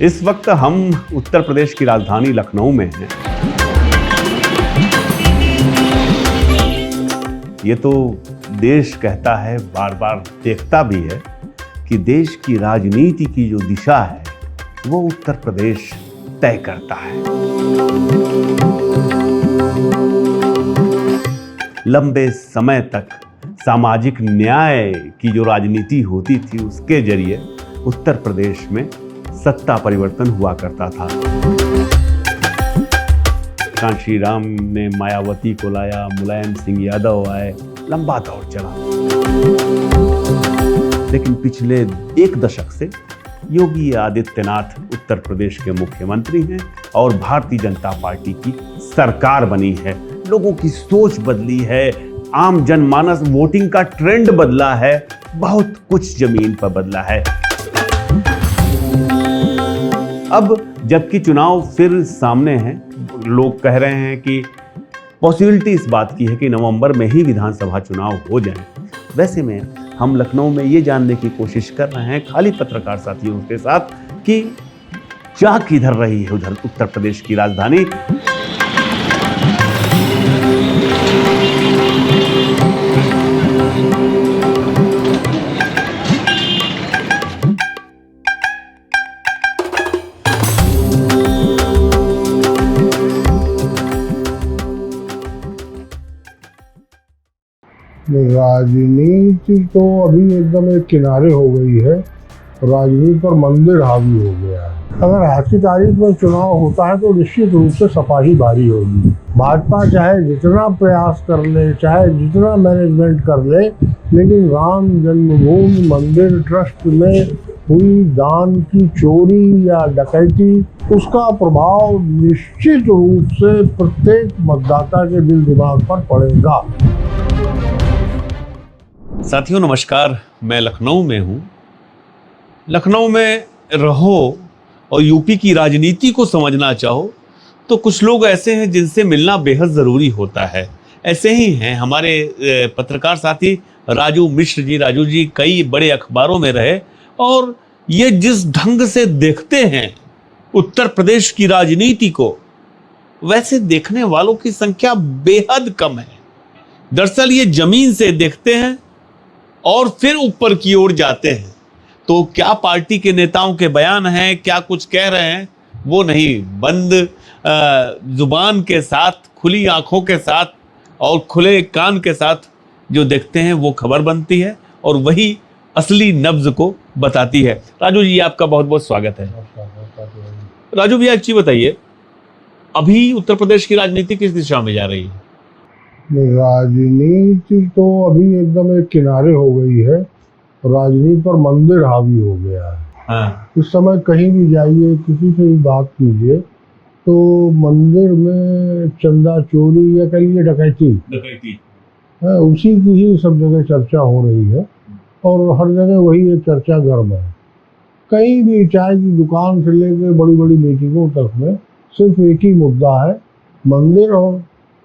इस वक्त हम उत्तर प्रदेश की राजधानी लखनऊ में हैं। ये तो देश कहता है, बार बार देखता भी है कि देश की राजनीति की जो दिशा है वो उत्तर प्रदेश तय करता है। लंबे समय तक सामाजिक न्याय की जो राजनीति होती थी उसके जरिए उत्तर प्रदेश में सत्ता परिवर्तन हुआ करता था। कांशी राम ने मायावती को लाया, मुलायम सिंह यादव आए, लंबा दौर चला। लेकिन पिछले एक दशक से योगी आदित्यनाथ उत्तर प्रदेश के मुख्यमंत्री हैं और भारतीय जनता पार्टी की सरकार बनी है। लोगों की सोच बदली है, आम जनमानस वोटिंग का ट्रेंड बदला है, बहुत कुछ जमीन पर बदला है। अब जबकि चुनाव फिर सामने है, लोग कह रहे हैं कि पॉसिबिलिटी इस बात की है कि नवंबर में ही विधानसभा चुनाव हो जाए। वैसे में हम लखनऊ में ये जानने की कोशिश कर रहे हैं खाली पत्रकार साथियों के साथ कि जा किधर रही है उधर उत्तर प्रदेश की राजधानी। राजनीति तो अभी एकदम एक किनारे हो गई है, राजनीति पर मंदिर हावी हो गया है। अगर आज की तारीख में चुनाव होता है तो निश्चित रूप से सपा ही भारी होगी। भाजपा चाहे जितना प्रयास कर ले, चाहे जितना मैनेजमेंट कर ले, लेकिन राम जन्मभूमि मंदिर ट्रस्ट में हुई दान की चोरी या डकैती, उसका प्रभाव निश्चित रूप से प्रत्येक मतदाता के दिल दिमाग पर पड़ेगा। साथियों नमस्कार, मैं लखनऊ में हूँ। लखनऊ में रहो और यूपी की राजनीति को समझना चाहो तो कुछ लोग ऐसे हैं जिनसे मिलना बेहद ज़रूरी होता है। ऐसे ही हैं हमारे पत्रकार साथी राजू मिश्र जी। राजू जी कई बड़े अखबारों में रहे और ये जिस ढंग से देखते हैं उत्तर प्रदेश की राजनीति को, वैसे देखने वालों की संख्या बेहद कम है। दरअसल ये जमीन से देखते हैं और फिर ऊपर की ओर जाते हैं। तो क्या पार्टी के नेताओं के बयान हैं, क्या कुछ कह रहे हैं, वो नहीं, बंद जुबान के साथ, खुली आंखों के साथ और खुले कान के साथ जो देखते हैं वो खबर बनती है और वही असली नब्ज को बताती है। राजू जी आपका बहुत बहुत स्वागत है। राजू भैया एक चीज बताइए, अभी उत्तर प्रदेश की राजनीति किस दिशा में जा रही है? राजनीति तो अभी एकदम एक किनारे हो गई है, राजनीति पर मंदिर हावी हो गया है। हाँ। इस समय कहीं भी जाइए, किसी से भी बात कीजिए तो मंदिर में चंदा चोरी या कहिए डकैती है, उसी की ही सब जगह चर्चा हो रही है और हर जगह वही एक चर्चा गर्म है। कहीं भी चाय की दुकान से लेकर बड़ी बड़ी मीटिंगों तक में सिर्फ एक ही मुद्दा है, मंदिर और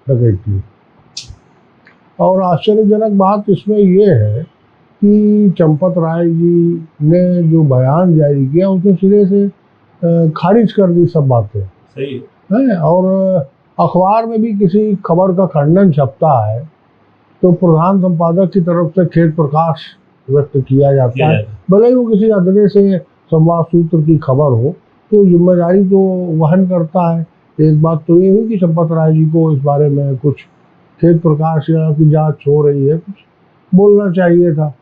डकैती। और आश्चर्यजनक बात इसमें ये है कि चंपत राय जी ने जो बयान जारी किया उसने सिरे से खारिज कर दी सब बातें। सही है। और अखबार में भी किसी खबर का खंडन छपता है तो प्रधान संपादक की तरफ से खेद प्रकाश व्यक्त किया जाता है, भले ही वो किसी अदले से संवाद सूत्र की खबर हो, तो जिम्मेदारी तो वहन करता है। एक बात तो ये हुई कि चंपत राय जी को इस बारे में कुछ खेद प्रकाश की जांच हो रही है, कुछ बोलना चाहिए था।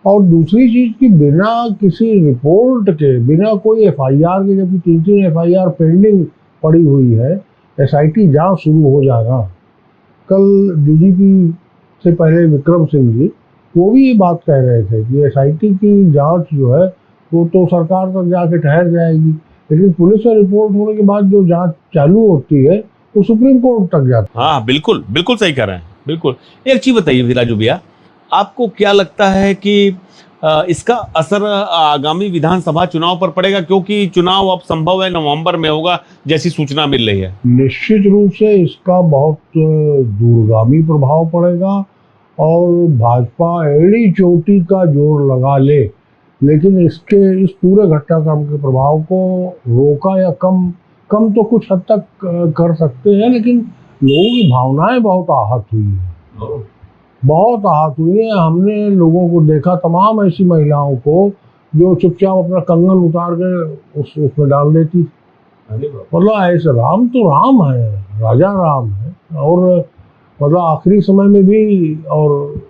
और दूसरी चीज कि बिना किसी रिपोर्ट के, बिना कोई एफआईआर के, जबकि 3 एफआईआर पेंडिंग पड़ी हुई है, एसआईटी जांच शुरू हो जाना। कल डीजीपी से पहले विक्रम सिंह जी वो भी ये बात कह रहे थे कि एसआईटी की जांच जो है वो तो सरकार तक जाके ठहर जाएगी, लेकिन पुलिस से रिपोर्ट होने के बाद जो जांच चालू होती है वो सुप्रीम कोर्ट तक जाता है। हाँ बिल्कुल बिल्कुल सही कह रहे हैं, बिल्कुल। एक चीज बताइए राजू भैया, आपको क्या लगता है कि इसका असर आगामी विधानसभा चुनाव पर पड़ेगा, क्योंकि चुनाव अब संभव है नवंबर में होगा जैसी सूचना मिल रही है? निश्चित रूप से इसका बहुत दूरगामी प्रभाव पड़ेगा और भाजपा एड़ी चोटी का जोर लगा ले, लेकिन इस पूरे घटनाक्रम के प्रभाव को रोका या कम तो कुछ हद तक कर सकते हैं, लेकिन लोगों की भावनाएं बहुत आहत हुई है, बहुत आहत हुई है। हमने लोगों को देखा, तमाम ऐसी महिलाओं को जो चुपचाप अपना कंगन उतार के उसमें डाल देती। मतलब ऐसे राम तो राम है, राजा राम है, और मतलब आखिरी समय में भी। और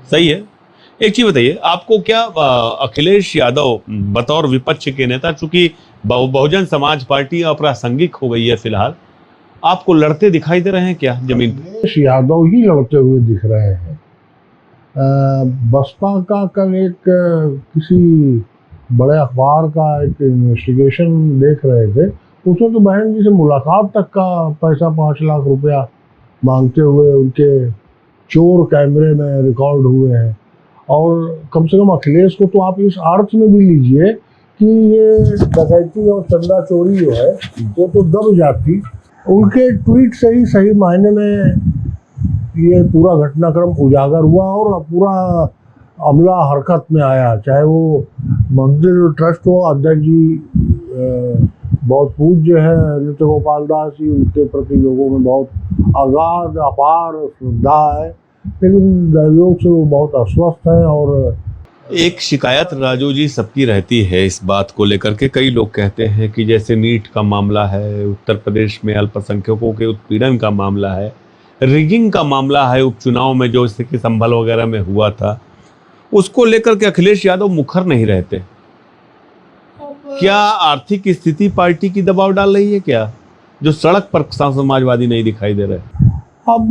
सही है। एक चीज बताइए, आपको क्या अखिलेश यादव बतौर विपक्ष के नेता, चूंकि बहुजन समाज पार्टी अप्रासंगिक हो गई है फिलहाल, आपको लड़ते दिखाई दे रहे हैं क्या जमीन पे? अखिलेश यादव ही लड़ते हुए दिख रहे हैं। बसपा का कल एक किसी बड़े अखबार का एक इन्वेस्टिगेशन देख रहे थे, उसमें तो बहन जी से मुलाकात तक का पैसा 5 लाख रुपया मांगते हुए उनके चोर कैमरे में रिकॉर्ड हुए हैं। और कम से कम अखिलेश को तो आप इस अर्थ में भी लीजिए कि ये डकैती और चंदा चोरी जो है वो तो दब जाती। उनके ट्वीट से ही सही मायने में ये पूरा घटनाक्रम उजागर हुआ और पूरा अमला हरकत में आया। चाहे वो मंदिर ट्रस्ट हो, अध्यक्ष जी बहुत पूज्य है नृत्य गोपाल दास जी, उनके प्रति लोगों में बहुत अगाध अपार श्रद्धा है, लेकिन दैवयोग से वो बहुत अस्वस्थ है। और एक शिकायत राजू जी सबकी रहती है इस बात को लेकर के। कई लोग कहते हैं कि जैसे नीट का मामला है, उत्तर प्रदेश में अल्पसंख्यकों के उत्पीड़न का मामला है, रिगिंग का मामला है उपचुनाव में जो स्थिति संभल वगैरह में हुआ था, उसको लेकर के अखिलेश यादव मुखर नहीं रहते। क्या आर्थिक स्थिति पार्टी की दबाव डाल रही है क्या, जो सड़क पर समाजवादी नहीं दिखाई दे रहे? अब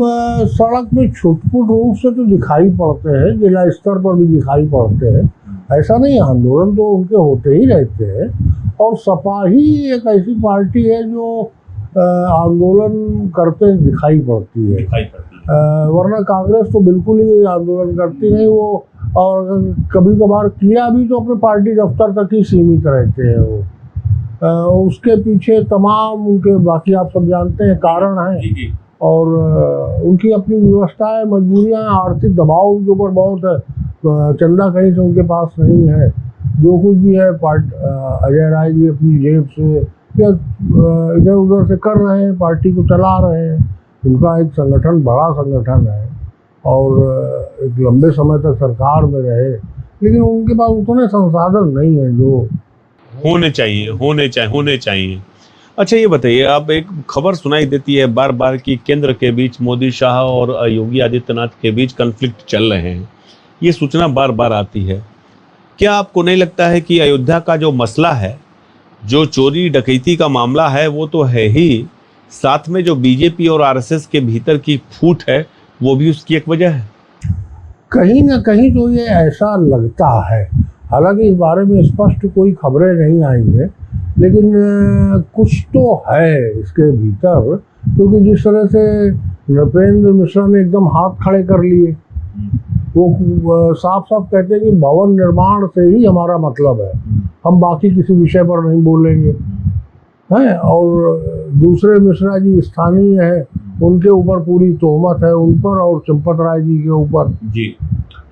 सड़क में छुटपुट रूप से तो दिखाई पड़ते हैं, जिला स्तर पर भी दिखाई पड़ते हैं, ऐसा नहीं। आंदोलन तो उनके होते ही रहते हैं, और सपा ही एक ऐसी पार्टी है जो आंदोलन करते दिखाई पड़ती है। वरना कांग्रेस तो बिल्कुल ही आंदोलन करती नहीं वो, और कभी कभार किया भी तो अपने पार्टी दफ्तर तक ही सीमित रहते हैं वो। उसके पीछे तमाम उनके बाकी आप सब जानते हैं कारण हैं, और उनकी अपनी व्यवस्थाएं, मजबूरियां, आर्थिक दबाव उनके ऊपर बहुत है। चंदा कहीं से उनके पास नहीं है, जो कुछ भी है अजय राय जी अपनी जेब से या इधर उधर से कर रहे हैं, पार्टी को चला रहे हैं। उनका एक संगठन, बड़ा संगठन है, और एक लंबे समय तक सरकार में रहे, लेकिन उनके पास उतने संसाधन नहीं है जो होने चाहिए। अच्छा ये बताइए, आप एक खबर सुनाई देती है बार बार कि केंद्र के बीच मोदी शाह और योगी आदित्यनाथ के बीच कॉन्फ्लिक्ट चल रहे हैं, ये सूचना बार बार आती है। क्या आपको नहीं लगता है कि अयोध्या का जो मसला है, जो चोरी डकैती का मामला है, वो तो है ही, साथ में जो बीजेपी और आरएसएस के भीतर की फूट है वो भी उसकी एक वजह है? कहीं ना कहीं तो ये ऐसा लगता है। हालांकि इस बारे में स्पष्ट कोई खबरें नहीं आई है, लेकिन कुछ तो है इसके भीतर, क्योंकि जिस तरह से नृपेंद्र मिश्रा ने एकदम हाथ खड़े कर लिए, वो साफ साफ कहते हैं कि भवन निर्माण से ही हमारा मतलब है, हम बाकी किसी विषय पर नहीं बोलेंगे, हैं। और दूसरे मिश्रा जी स्थानीय है, उनके ऊपर पूरी तोहमत है उन पर, और चंपत राय जी के ऊपर। जी,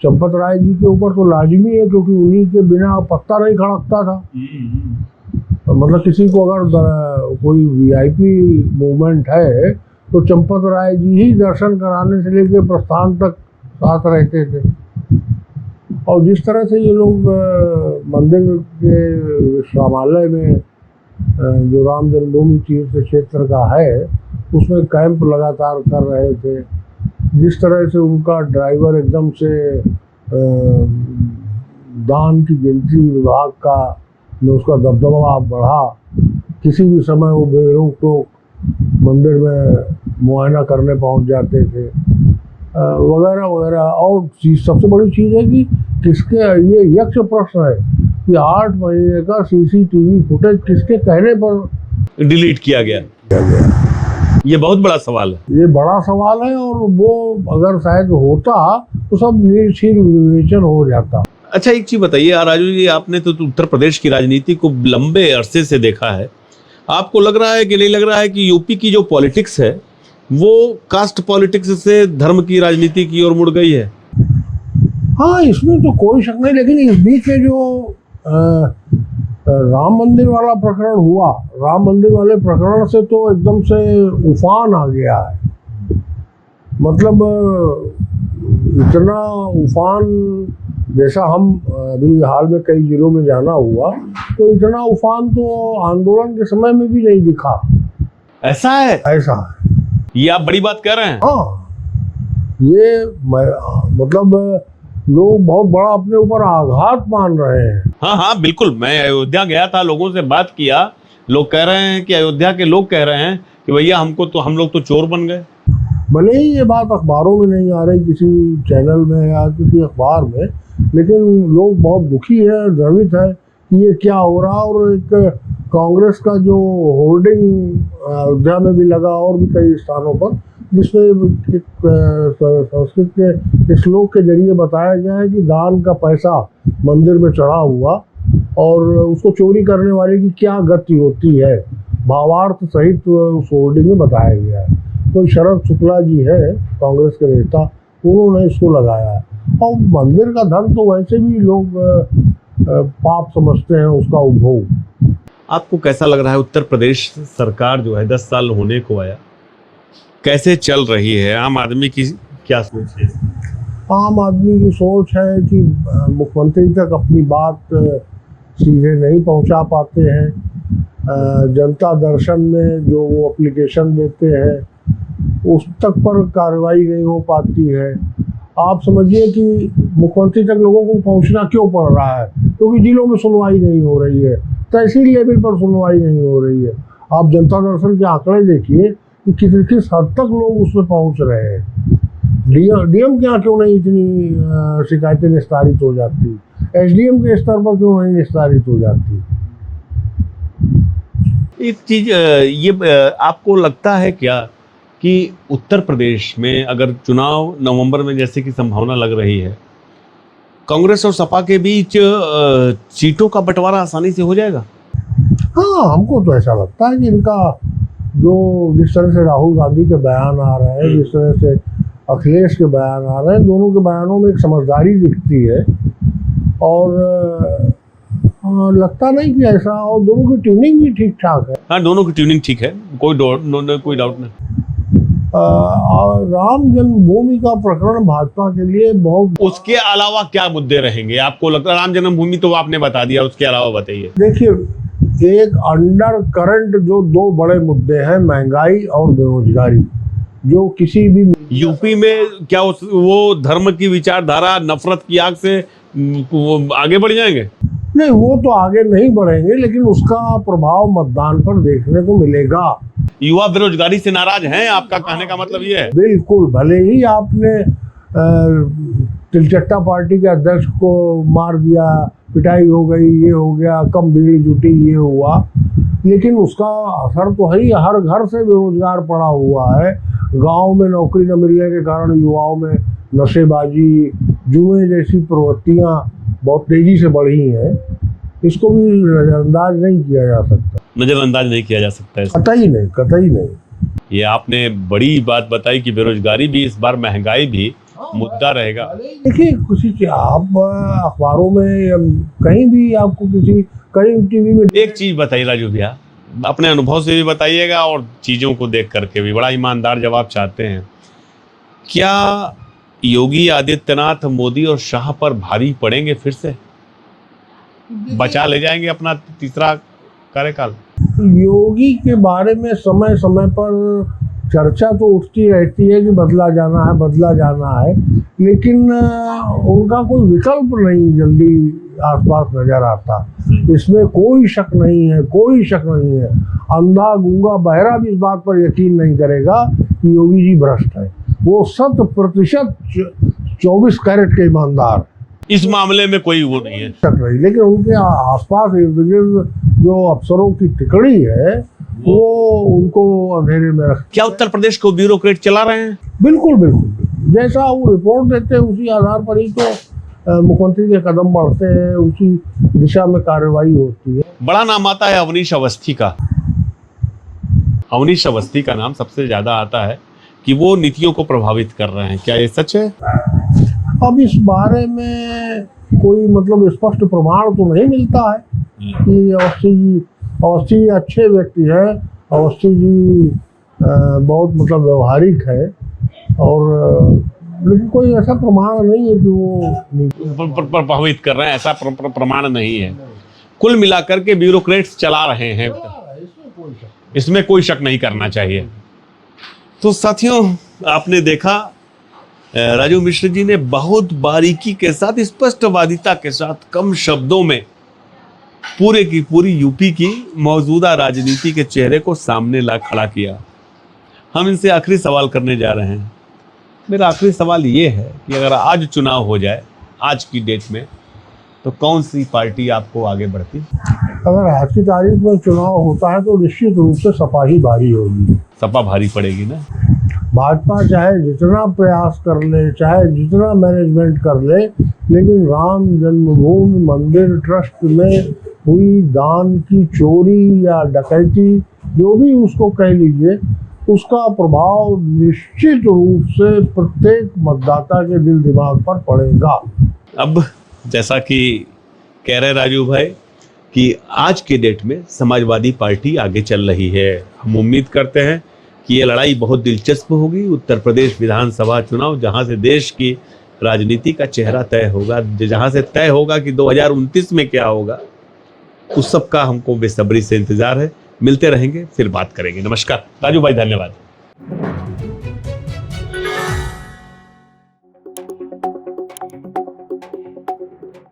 चंपत राय जी के ऊपर तो लाजमी है, क्योंकि उन्हीं के बिना पत्ता नहीं खड़कता था। मतलब किसी को अगर कोई वीआईपी मूवमेंट है तो चंपत राय जी ही दर्शन कराने से लेकर प्रस्थान तक साथ रहते थे। और जिस तरह से ये लोग मंदिर के विश्रामालय में जो राम जन्मभूमि तीर्थ क्षेत्र का है उसमें कैंप लगातार कर रहे थे, जिस तरह से उनका ड्राइवर एकदम से दान की गिनती विभाग का में उसका दबदबा बढ़ा, किसी भी समय वो बेरोक टोक मंदिर में मुआयना करने पहुंच जाते थे, वगैरह वगैरह। और सबसे बड़ी चीज़ है कि किसके, ये यक्ष प्रश्न है कि 8 महीने का सीसीटीवी फुटेज किसके कहने पर डिलीट किया गया? ये बहुत बड़ा सवाल है। ये बड़ा सवाल है, और वो अगर शायद होता तो सब निर्शील विवेचन हो जाता। अच्छा एक चीज बताइए राजू जी, आपने तो उत्तर प्रदेश की राजनीति को लंबे अरसे से देखा है, आपको लग रहा है कि नहीं लग रहा है कि यूपी की जो पॉलिटिक्स है वो कास्ट पॉलिटिक्स से धर्म की राजनीति की ओर मुड़ गई है? हाँ, इसमें तो कोई शक नहीं, लेकिन इस बीच में जो राम मंदिर वाला प्रकरण हुआ, राम मंदिर वाले प्रकरण से तो एकदम से उफान आ गया है। मतलब इतना उफान, जैसा हम अभी हाल में कई जिलों में जाना हुआ, तो इतना उफान तो आंदोलन के समय में भी नहीं दिखा। ऐसा है? ऐसा है। ये आप बड़ी बात कह रहे हैं। हाँ, ये मतलब लोग बहुत बड़ा अपने ऊपर आघात मान रहे हैं। हाँ हाँ बिल्कुल, मैं अयोध्या गया था, लोगों से बात किया, लोग कह रहे हैं कि अयोध्या के लोग कह रहे हैं कि भैया हम लोग तो चोर बन गए। भले ही ये बात अखबारों में नहीं आ रही, किसी चैनल में या किसी अखबार में, लेकिन लोग बहुत दुखी है, द्रवित है कि ये क्या हो रहा। और एक कांग्रेस का जो होर्डिंग अयोध्या में भी लगा और भी कई स्थानों पर, जिसमें संस्कृत के श्लोक के जरिए बताया गया है कि दान का पैसा मंदिर में चढ़ा हुआ और उसको चोरी करने वाले की क्या गति होती है, भावार्थ सहित उस होर्डिंग में बताया गया है। तो शरद शुक्ला जी है कांग्रेस के नेता, उन्होंने इसको लगाया है। और मंदिर का धन तो वैसे भी लोग पाप समझते हैं, उसका उपभोग। आपको कैसा लग रहा है उत्तर प्रदेश सरकार जो है 10 साल होने को आया, कैसे चल रही है? आम आदमी की क्या सोच है? आम आदमी की सोच है कि मुख्यमंत्री तक अपनी बात सीधे नहीं पहुंचा पाते हैं। जनता दर्शन में जो वो एप्लीकेशन देते हैं उस तक पर कार्रवाई नहीं हो पाती है। आप समझिए कि मुख्यमंत्री तक लोगों को पहुंचना क्यों पड़ रहा है, क्योंकि जिलों में सुनवाई नहीं हो रही है, तहसील लेवल पर सुनवाई नहीं हो रही है। आप जनता दर्शन के आंकड़े देखिए कि किस हद तक लोग उसमें पहुंच रहे हैं। डीएम के यहाँ क्यों नहीं इतनी शिकायतें निस्तारित हो जाती, एसडीएम के स्तर पर क्यों नहीं निस्तारित हो जाती। एक चीज आपको लगता है क्या कि उत्तर प्रदेश में अगर चुनाव नवंबर में जैसे की संभावना लग रही है, कांग्रेस और सपा के बीच सीटों का बंटवारा आसानी से हो जाएगा? हाँ, हमको तो ऐसा लगता है कि इनका जिस तरह से राहुल गांधी के बयान आ रहे हैं, जिस तरह से अखिलेश के बयान आ रहे हैं, दोनों के बयानों में एक समझदारी दिखती है और लगता नहीं कि ऐसा। और दोनों की ट्यूनिंग भी ठीक ठाक है। हाँ, दोनों की ट्यूनिंग ठीक है, कोई डाउट नहीं। राम जन्मभूमि का प्रकरण भाजपा के लिए बहुत, उसके अलावा क्या मुद्दे रहेंगे आपको लगता है? राम जन्मभूमि तो आपने बता दिया, उसके अलावा बताइए। देखिए, एक अंडर करंट जो दो बड़े मुद्दे हैं, महंगाई और बेरोजगारी, जो किसी भी यूपी में क्या वो धर्म की विचारधारा, नफरत की आग से वो आगे बढ़ जाएंगे? नहीं, वो तो आगे नहीं बढ़ेंगे, लेकिन उसका प्रभाव मतदान पर देखने को मिलेगा। युवा बेरोजगारी से नाराज हैं, आपका कहने का मतलब ये है? बिल्कुल। भले ही आपने तिलचट्टा पार्टी के अध्यक्ष को मार दिया, पिटाई हो गई, ये हो गया, कम बिजली जुटी, ये हुआ, लेकिन उसका असर तो है ही। हर घर से बेरोजगार पड़ा हुआ है। गांव में नौकरी न मिलने के कारण युवाओं में नशेबाजी, जुए जैसी प्रवृत्तियां बहुत तेजी से बढ़ी हैं। इसको भी नजरअंदाज नहीं किया जा सकता। नजरअंदाज नहीं किया जा सकता, कतई नहीं, कतई नहीं। ये आपने बड़ी बात बताई कि बेरोजगारी भी इस बार, महंगाई भी मुद्दा रहेगा। देखिए, किसी आप अखबारों में कहीं भी आपको कहीं टीवी में एक चीज बताइए राजू भैया, अपने अनुभव से भी बताइएगा और चीजों को देख करके भी, बड़ा ईमानदार जवाब चाहते हैं। क्या योगी आदित्यनाथ मोदी और शाह पर भारी पड़ेंगे? फिर से बचा ले जाएंगे अपना तीसरा कार्यकाल? योगी के बारे में समय समय पर चर्चा तो उठती रहती है कि बदला जाना है, लेकिन उनका कोई विकल्प नहीं जल्दी आसपास नजर आता। इसमें कोई शक नहीं है। अंधा, गूंगा, बहरा भी इस बात पर यकीन नहीं करेगा कि योगी जी भ्रष्ट है। वो 100% 24 कैरेट के ईमानदार। इस मामले में कोई वो नहीं है, शक नहीं। लेकिन उनके आसपास जो अफसरों की टिकड़ी है, वो उनको अंधेरे में रख। क्या उत्तर प्रदेश को ब्यूरोक्रेट चला रहे हैं? बिल्कुल। जैसा वो रिपोर्ट देते हैं उसी आधार पर ही तो मुख्यमंत्री के कदम बढ़ते हैं, उसी दिशा में कार्रवाई होती है। बड़ा नाम आता है अवनीश अवस्थी का। अवनीश अवस्थी का नाम सबसे ज्यादा आता है कि वो नीतियों को प्रभावित कर रहे हैं। क्या ये सच है? अब इस बारे में कोई मतलब स्पष्ट प्रमाण तो नहीं मिलता है कि अवस्थी जी अच्छे व्यक्ति है, अवस्थी जी बहुत मतलब व्यवहारिक है, और लेकिन कोई ऐसा प्रमाण नहीं है कि वो प्रभावित कर रहे हैं, ऐसा प्रमाण नहीं है। कुल मिलाकर के ब्यूरोक्रेट्स चला रहे हैं, इसमें कोई शक नहीं करना चाहिए। तो साथियों, आपने देखा राजू मिश्र जी ने बहुत बारीकी के साथ, स्पष्टवादिता के साथ, कम शब्दों में पूरे की पूरी यूपी की मौजूदा राजनीति के चेहरे को सामने ला खड़ा किया। हम इनसे आखिरी सवाल करने जा रहे हैं। मेरा आखिरी सवाल ये है कि अगर आज चुनाव हो जाए, आज की डेट में, तो कौन सी पार्टी आपको आगे बढ़ती? अगर आज की तारीख में चुनाव होता है तो निश्चित रूप से सपा ही भारी होगी। सपा भारी पड़ेगी ना? भाजपा चाहे जितना प्रयास कर ले, चाहे जितना मैनेजमेंट कर ले, लेकिन राम जन्मभूमि मंदिर ट्रस्ट में हुई दान की चोरी या डकैती, जो भी उसको कह लीजिए, उसका प्रभाव निश्चित रूप से प्रत्येक मतदाता के दिल दिमाग पर पड़ेगा। अब जैसा कि कह रहे राजू भाई कि आज के डेट में समाजवादी पार्टी आगे चल रही है, हम उम्मीद करते हैं कि ये लड़ाई बहुत दिलचस्प होगी। उत्तर प्रदेश विधानसभा चुनाव, जहां से देश की राजनीति का चेहरा तय होगा, जहां से तय होगा कि 2029 में क्या होगा, उस सब का हमको बेसब्री से इंतजार है। मिलते रहेंगे, फिर बात करेंगे। नमस्कार राजू भाई, धन्यवाद।